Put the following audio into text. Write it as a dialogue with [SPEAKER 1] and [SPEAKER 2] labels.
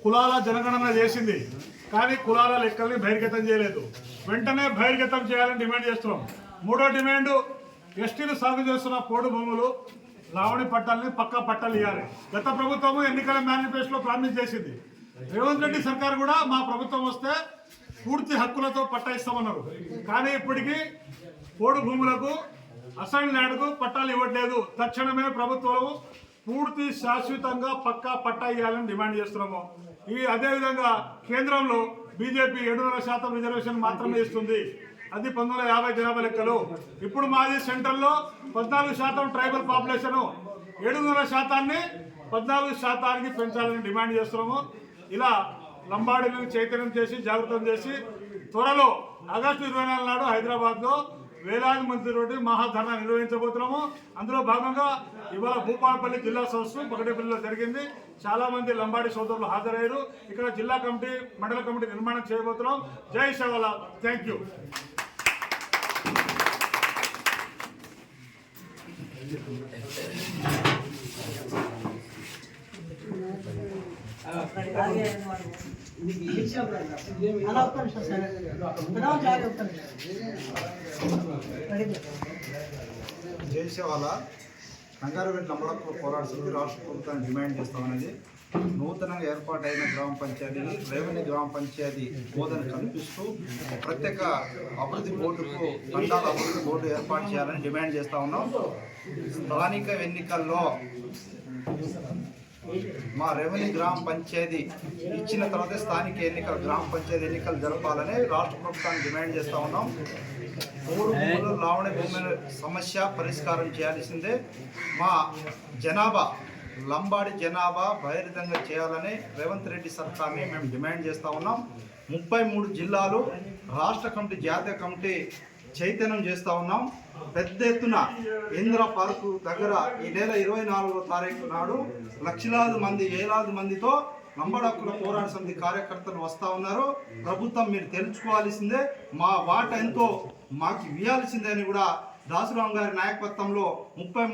[SPEAKER 1] కులాల జనగణన చేసింది, కానీ కులాల లెక్కల్ని బహిర్గతం చేయలేదు. వెంటనే బహిర్గతం చేయాలని డిమాండ్ చేస్తున్నాం. మూడో డిమాండ్, ఎస్టీలు సాగు చేస్తున్న పోడు భూములు లావణి పట్టాలని పక్కా పట్టాలు ఇవ్వాలి. గత ప్రభుత్వము ఎన్నికల మేనిఫెస్టోలో ప్రామిస్ చేసింది. రేవంత్ రెడ్డి సర్కార్ కూడా మా ప్రభుత్వం వస్తే పూర్తి హక్కులతో పట్టా ఇస్తామన్నారు. కానీ ఇప్పటికీ పోడు భూములకు అసైన్ ల్యాండ్కు పట్టాలు ఇవ్వట్లేదు. తక్షణమే ప్రభుత్వం పూర్తి శాశ్వతంగా పక్కా పట్టా ఇవ్వాలని డిమాండ్ చేస్తున్నాము. అదేవిధంగా కేంద్రంలో బీజేపీ 7.5% రిజర్వేషన్ మాత్రమే ఇస్తుంది. అది 1950 జనాభా లెక్కలు. ఇప్పుడు మాది సెంట్రల్లో 14% ట్రైబల్ పాపులేషన్, 7.5%ని 14%కి పెంచాలని డిమాండ్ చేస్తున్నాము. ఇలా లంబాడీలను చైతన్యం చేసి జాగృతం చేసి త్వరలో ఆగస్టు 24 నాడు హైదరాబాద్లో వేలాది మందితోటి మహాధర్నా నిర్వహించబోతున్నాము. అందులో భాగంగా ఇవాళ భూపాలపల్లి జిల్లా సదస్సు పకటపల్లిలో జరిగింది. చాలా మంది లంబాడి సోదరులు హాజరయ్యారు. ఇక్కడ జిల్లా కమిటీ, మండల కమిటీ నిర్మాణం చేయబోతున్నాం. జై శివల. Thank you.
[SPEAKER 2] జయసేవాల రంగారెడ్డి లంబడకు పోరాడుతుంది. రాష్ట్ర ప్రభుత్వాన్ని డిమాండ్ చేస్తామనేది నూతనంగా ఏర్పాటైన గ్రామ పంచాయతీని రెవెన్యూ గ్రామ పంచాయతీ హోదాను కల్పిస్తూ ప్రత్యేక అభివృద్ధి బోర్డుకు మండల అభివృద్ధి బోర్డు ఏర్పాటు చేయాలని డిమాండ్ చేస్తూ ఉన్నాం. స్థానిక ఎన్నికల్లో మా రెవెన్యూ గ్రామ పంచాయతీ ఇచ్చిన తర్వాత స్థానిక ఎన్నికలు, గ్రామ పంచాయతీ ఎన్నికలు జరపాలని రాష్ట్ర ప్రభుత్వాన్ని డిమాండ్ చేస్తూ ఉన్నాం. మూడు భూములు లావణి భూముల సమస్య పరిష్కారం చేయాల్సిందే. మా జనాభా, లంబాడి జనాభా బహిర్గతంగా చేయాలని రేవంత్ రెడ్డి సర్కార్ని మేము డిమాండ్ చేస్తూ ఉన్నాం. 33 జిల్లాలు రాష్ట్ర కమిటీ, జాతీయ కమిటీ చైతన్యం చేస్తూ ఉన్నాం. పెద్ద ఎత్తున ఇందిరా పార్కు దగ్గర ఈ నెల 24వ తారీఖు నాడు లక్షలాది మంది, వేలాది మందితో లంబాడి హక్కుల పోరాట సమితి కార్యకర్తలు వస్తూ ఉన్నారు. ప్రభుత్వం మీరు తెలుసుకోవాల్సిందే, మా వాట ఎంతో మాకు ఇవ్వాల్సిందే అని కూడా దాసురాం గారి నాయకత్వంలో 33